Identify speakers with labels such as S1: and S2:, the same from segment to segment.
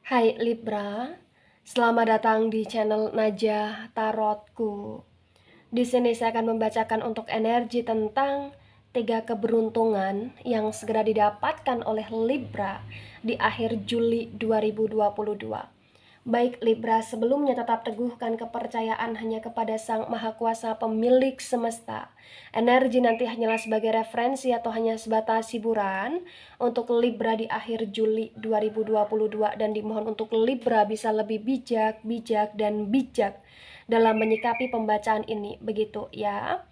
S1: Hai Libra, selamat datang di channel Najah Tarotku. Di sini saya akan membacakan untuk energi tentang 3 keberuntungan yang segera didapatkan oleh Libra di akhir Juli 2022. Baik Libra, sebelumnya tetap teguhkan kepercayaan hanya kepada Sang Maha Kuasa pemilik semesta. Energi nanti hanyalah sebagai referensi atau hanya sebatas hiburan untuk Libra di akhir Juli 2022, dan dimohon untuk Libra bisa lebih bijak dalam menyikapi pembacaan ini, begitu ya.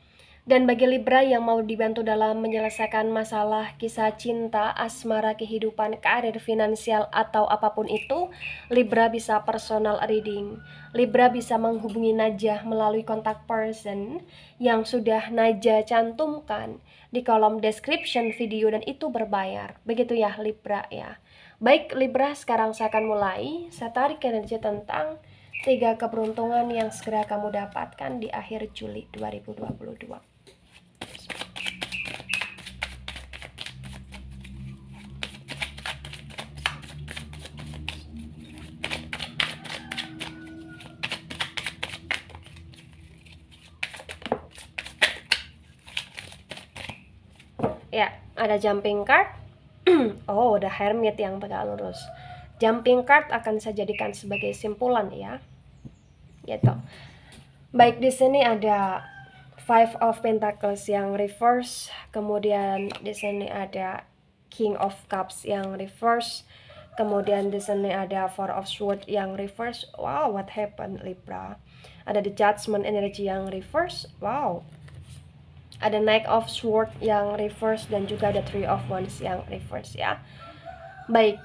S1: Dan bagi Libra yang mau dibantu dalam menyelesaikan masalah kisah cinta, asmara, kehidupan, karir, finansial, atau apapun itu, Libra bisa personal reading. Libra bisa menghubungi Najah melalui kontak person yang sudah Najah cantumkan di kolom description video, dan itu berbayar. Begitu ya Libra ya. Baik Libra, sekarang saya akan mulai. Saya tarik energi tentang 3 keberuntungan yang segera kamu dapatkan di akhir Juli 2022. Ya, ada jumping card. Oh, ada hermit yang tegak lurus. Jumping card akan saya jadikan sebagai simpulan ya. Gitu. Baik, di sini ada Five of Pentacles yang reverse, kemudian di sini ada King of Cups yang reverse, kemudian di sini ada Four of Swords yang reverse. Wow, what happened Libra? Ada the Judgment energy yang reverse. Wow. Ada Knight of Swords yang reverse dan juga ada Three of Wands yang reverse ya. Baik,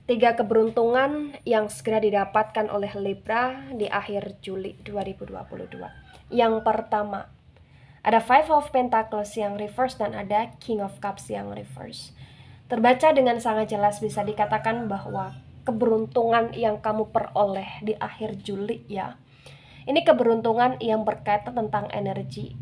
S1: 3 keberuntungan yang segera didapatkan oleh Libra di akhir Juli 2022. Yang pertama, ada Five of Pentacles yang reverse dan ada King of Cups yang reverse. Terbaca dengan sangat jelas bisa dikatakan bahwa keberuntungan yang kamu peroleh di akhir Juli ya, ini keberuntungan yang berkaitan tentang energi,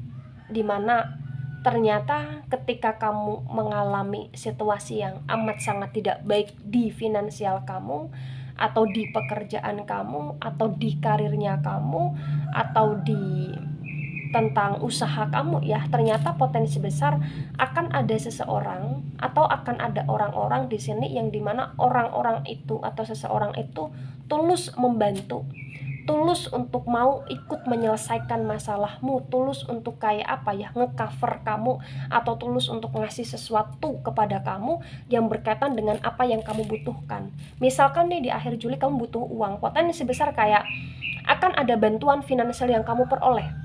S1: dimana ternyata ketika kamu mengalami situasi yang amat sangat tidak baik di finansial kamu, atau di pekerjaan kamu, atau di karirnya kamu, atau di tentang usaha kamu ya, ternyata potensi besar akan ada seseorang atau akan ada orang-orang di sini yang dimana orang-orang itu atau seseorang itu tulus membantu, tulus untuk mau ikut menyelesaikan masalahmu, tulus untuk kayak apa ya, ngecover kamu, atau tulus untuk ngasih sesuatu kepada kamu yang berkaitan dengan apa yang kamu butuhkan. Misalkan nih di akhir Juli kamu butuh uang, potensi besar kayak akan ada bantuan finansial yang kamu peroleh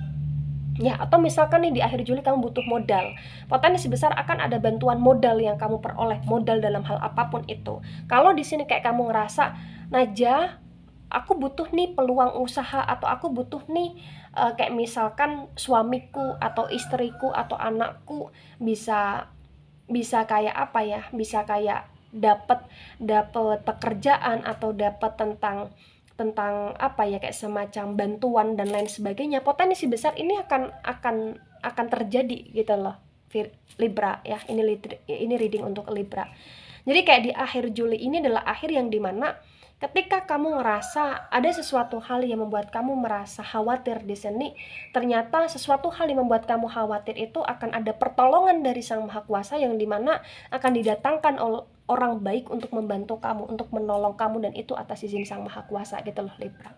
S1: ya, atau misalkan nih di akhir Juli kamu butuh modal, potensi besar akan ada bantuan modal yang kamu peroleh, modal dalam hal apapun itu. Kalau di sini kayak kamu ngerasa, Najah, aku butuh nih peluang usaha, atau aku butuh nih kayak misalkan suamiku atau istriku atau anakku bisa bisa kayak apa ya, bisa kayak dapat dapat pekerjaan atau dapat tentang apa ya, kayak semacam bantuan dan lain sebagainya, potensi besar ini akan terjadi gitu loh Libra ya. Ini reading untuk Libra. Jadi kayak di akhir Juli ini adalah akhir yang dimana ketika kamu ngerasa ada sesuatu hal yang membuat kamu merasa khawatir di sini, ternyata sesuatu hal yang membuat kamu khawatir itu akan ada pertolongan dari Sang Maha Kuasa yang dimana akan didatangkan orang baik untuk membantu kamu, untuk menolong kamu, dan itu atas izin Sang Maha Kuasa gitu loh Libra.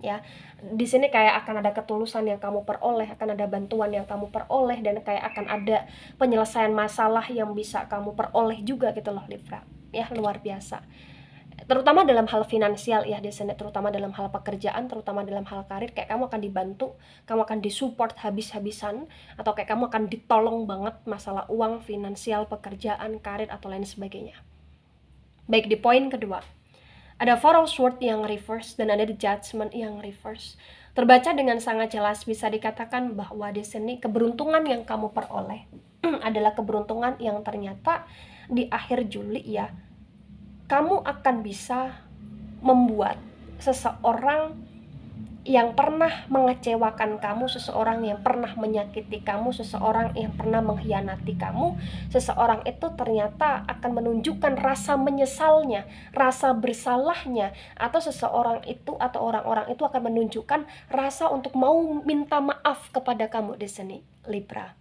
S1: Ya, di sini kayak akan ada ketulusan yang kamu peroleh, akan ada bantuan yang kamu peroleh, dan kayak akan ada penyelesaian masalah yang bisa kamu peroleh juga gitu loh Libra. Ya, luar biasa. Terutama dalam hal finansial ya di sini, terutama dalam hal pekerjaan, terutama dalam hal karir, kayak kamu akan dibantu, kamu akan disupport habis-habisan, atau kayak kamu akan ditolong banget masalah uang, finansial, pekerjaan, karir, atau lain sebagainya. Baik, di poin kedua, ada Four of Swords yang reverse dan ada the Judgment yang reverse. Terbaca dengan sangat jelas bisa dikatakan bahwa di sini keberuntungan yang kamu peroleh adalah keberuntungan yang ternyata di akhir Juli ya, kamu akan bisa membuat seseorang yang pernah mengecewakan kamu, seseorang yang pernah menyakiti kamu, seseorang yang pernah mengkhianati kamu, seseorang itu ternyata akan menunjukkan rasa menyesalnya, rasa bersalahnya, atau seseorang itu atau orang-orang itu akan menunjukkan rasa untuk mau minta maaf kepada kamu di sini, Libra.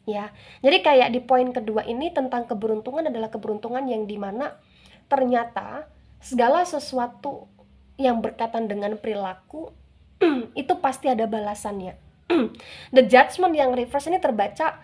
S1: Ya, jadi kayak di poin kedua ini tentang keberuntungan adalah keberuntungan yang dimana ternyata segala sesuatu yang berkaitan dengan perilaku itu pasti ada balasannya. The Judgment yang reverse ini terbaca,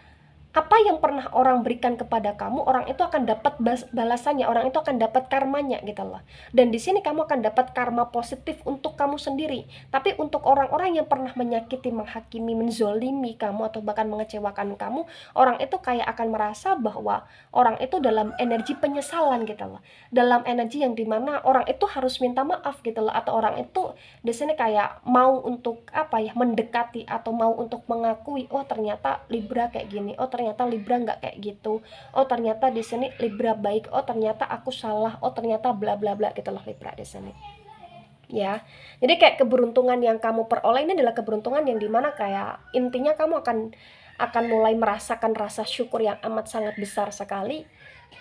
S1: apa yang pernah orang berikan kepada kamu, orang itu akan dapat balasannya, orang itu akan dapat karmanya gitu loh. Dan di sini kamu akan dapat karma positif untuk kamu sendiri. Tapi untuk orang-orang yang pernah menyakiti, menghakimi, menzolimi kamu atau bahkan mengecewakan kamu, orang itu kayak akan merasa bahwa orang itu dalam energi penyesalan gitu loh. Dalam energi yang dimana orang itu harus minta maaf gitu loh, atau orang itu di sini kayak mau untuk apa ya, mendekati atau mau untuk mengakui, oh ternyata Libra kayak gini, oh ternyata Libra nggak kayak gitu, oh ternyata di sini Libra baik, oh ternyata aku salah, oh ternyata bla bla bla gitu loh Libra di sini. Ya, jadi kayak keberuntungan yang kamu peroleh ini adalah keberuntungan yang dimana kayak intinya kamu akan mulai merasakan rasa syukur yang amat sangat besar sekali.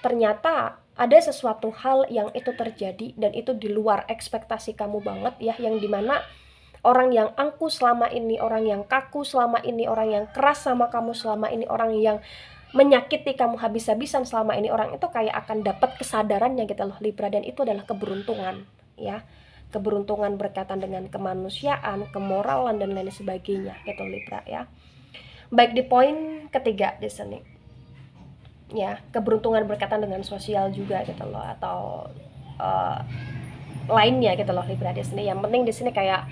S1: Ternyata ada sesuatu hal yang itu terjadi dan itu di luar ekspektasi kamu banget ya, yang dimana orang yang angkuh selama ini, orang yang kaku selama ini, orang yang keras sama kamu selama ini, orang yang menyakiti kamu habis-habisan selama ini, orang itu kayak akan dapat kesadarannya gitu loh Libra, dan itu adalah keberuntungan ya. Keberuntungan berkaitan dengan kemanusiaan, kemoralan dan lain sebagainya gitu Libra ya. Baik, di poin ketiga di sini ya, keberuntungan berkaitan dengan sosial juga gitu loh, atau lainnya gitu loh Libra di sini. Yang penting di sini kayak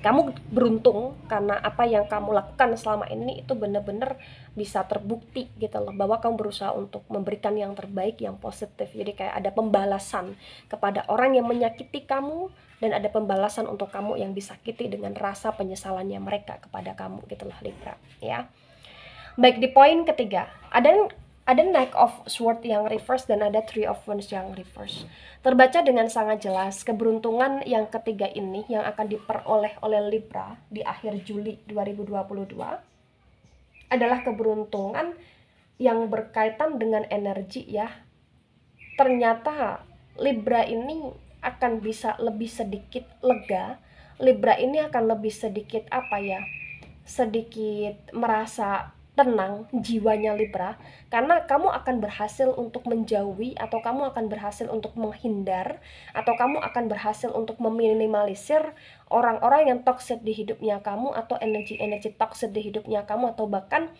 S1: kamu beruntung karena apa yang kamu lakukan selama ini itu benar-benar bisa terbukti gitu loh, bahwa kamu berusaha untuk memberikan yang terbaik, yang positif. Jadi kayak ada pembalasan kepada orang yang menyakiti kamu, dan ada pembalasan untuk kamu yang disakiti dengan rasa penyesalannya mereka kepada kamu gitu loh Libra ya. Baik, di poin ketiga ada Knight of Swords yang reverse dan ada Three of Wands yang reverse. Terbaca dengan sangat jelas keberuntungan yang ketiga ini yang akan diperoleh oleh Libra di akhir Juli 2022 adalah keberuntungan yang berkaitan dengan energi ya. Ternyata Libra ini akan bisa lebih sedikit lega. Libra ini akan lebih sedikit sedikit merasa tenang jiwanya Libra, karena kamu akan berhasil untuk menjauhi, atau kamu akan berhasil untuk menghindar, atau kamu akan berhasil untuk meminimalisir orang-orang yang toxic di hidupnya kamu, atau energi-energi toxic di hidupnya kamu, atau bahkan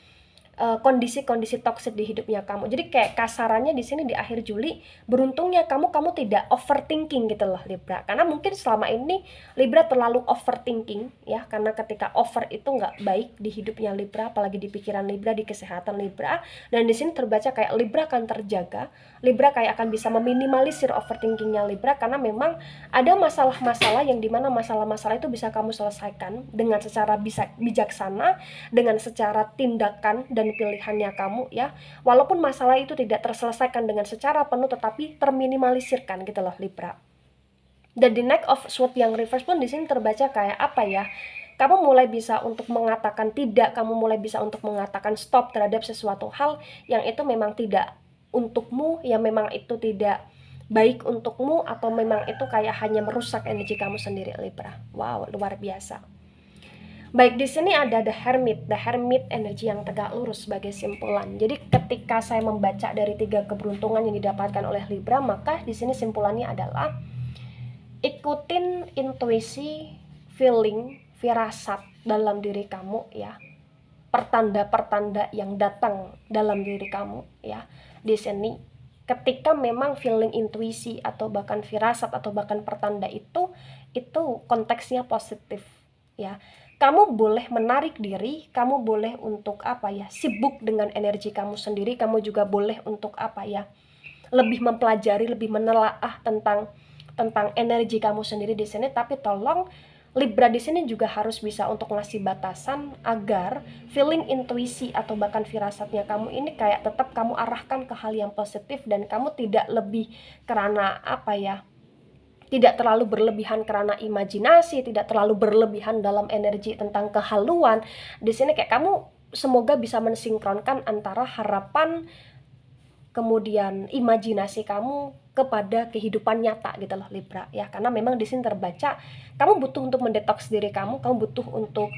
S1: kondisi-kondisi toxic di hidupnya kamu. Jadi kayak kasarannya di sini di akhir Juli, beruntungnya kamu tidak overthinking gitu loh Libra. Karena mungkin selama ini Libra terlalu overthinking ya, karena ketika over itu nggak baik di hidupnya Libra, apalagi di pikiran Libra, di kesehatan Libra. Dan di sini terbaca kayak Libra akan terjaga, Libra kayak akan bisa meminimalisir overthinkingnya Libra, karena memang ada masalah-masalah yang dimana masalah-masalah itu bisa kamu selesaikan dengan secara bijaksana, dengan secara tindakan dan pilihannya kamu ya. Walaupun masalah itu tidak terselesaikan dengan secara penuh, tetapi terminimalisirkan gitu loh Libra. Dan di Knight of Swords yang reverse pun di sini terbaca kayak kamu mulai bisa untuk mengatakan tidak, kamu mulai bisa untuk mengatakan stop terhadap sesuatu hal yang itu memang tidak untukmu, yang memang itu tidak baik untukmu, atau memang itu kayak hanya merusak energi kamu sendiri Libra. Wow, luar biasa. Baik, di sini ada The Hermit energi yang tegak lurus sebagai simpulan. Jadi ketika saya membaca dari 3 keberuntungan yang didapatkan oleh Libra, maka di sini simpulannya adalah ikutin intuisi, feeling, firasat dalam diri kamu ya. Pertanda-pertanda yang datang dalam diri kamu ya. Di sini ketika memang feeling, intuisi, atau bahkan firasat, atau bahkan pertanda itu konteksnya positif ya. Kamu boleh menarik diri, kamu boleh untuk sibuk dengan energi kamu sendiri, kamu juga boleh untuk lebih mempelajari, lebih menelaah tentang energi kamu sendiri di sini. Tapi tolong Libra di sini juga harus bisa untuk ngasih batasan agar feeling, intuisi, atau bahkan firasatnya kamu ini kayak tetap kamu arahkan ke hal yang positif, dan kamu tidak lebih karena tidak terlalu berlebihan karena imajinasi, tidak terlalu berlebihan dalam energi tentang kehaluan. Di sini kayak kamu semoga bisa mensinkronkan antara harapan kemudian imajinasi kamu kepada kehidupan nyata gitu loh Libra ya, karena memang di sini terbaca kamu butuh untuk mendetoks diri kamu butuh untuk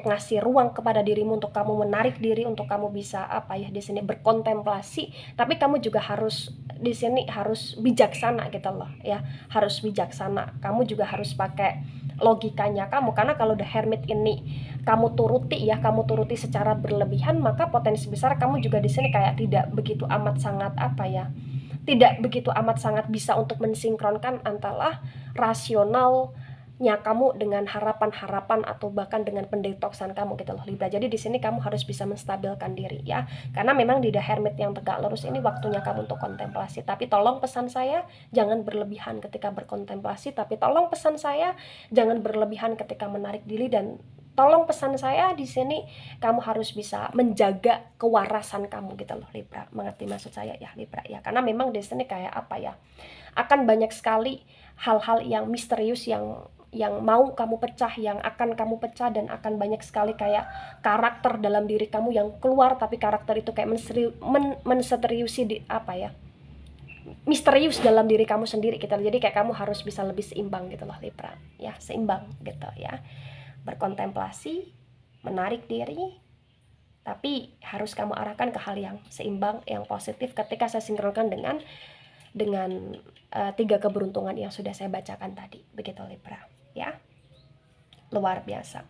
S1: ngasih ruang kepada dirimu, untuk kamu menarik diri, untuk kamu bisa apa ya di sini berkontemplasi, tapi kamu juga harus di sini harus bijaksana gitu loh ya, harus bijaksana, kamu juga harus pakai logikanya kamu, karena kalau the hermit ini kamu turuti secara berlebihan, maka potensi besar kamu juga di sini kayak tidak begitu amat sangat apa ya, tidak begitu amat sangat bisa untuk mensinkronkan antara rasionalnya kamu dengan harapan-harapan atau bahkan dengan pendetoksan kamu gitu loh Libra. Jadi di sini kamu harus bisa menstabilkan diri ya, karena memang di The Hermit yang tegak lurus ini waktunya kamu untuk kontemplasi. Tapi tolong pesan saya, jangan berlebihan ketika berkontemplasi, tapi tolong pesan saya jangan berlebihan ketika menarik diri, dan tolong pesan saya di sini kamu harus bisa menjaga kewarasan kamu gitu loh Libra. Mengerti maksud saya ya Libra ya? Karena memang di sini kayak apa ya? Akan banyak sekali hal-hal yang misterius yang mau kamu pecah, yang akan kamu pecah, dan akan banyak sekali kayak karakter dalam diri kamu yang keluar, tapi karakter itu kayak menseriusi di apa ya? Misterius dalam diri kamu sendiri gitu. Jadi kayak kamu harus bisa lebih seimbang gitu loh Libra. Ya, seimbang gitu ya. Berkontemplasi, menarik diri, tapi harus kamu arahkan ke hal yang seimbang, yang positif ketika saya sinkronkan dengan 3 keberuntungan yang sudah saya bacakan tadi. Begitu Libra ya, luar biasa.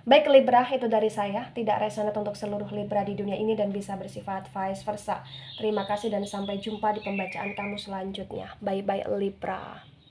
S1: Baik Libra, itu dari saya, tidak resonate untuk seluruh Libra di dunia ini dan bisa bersifat vice versa. Terima kasih dan sampai jumpa di pembacaan kamu selanjutnya. Bye bye Libra.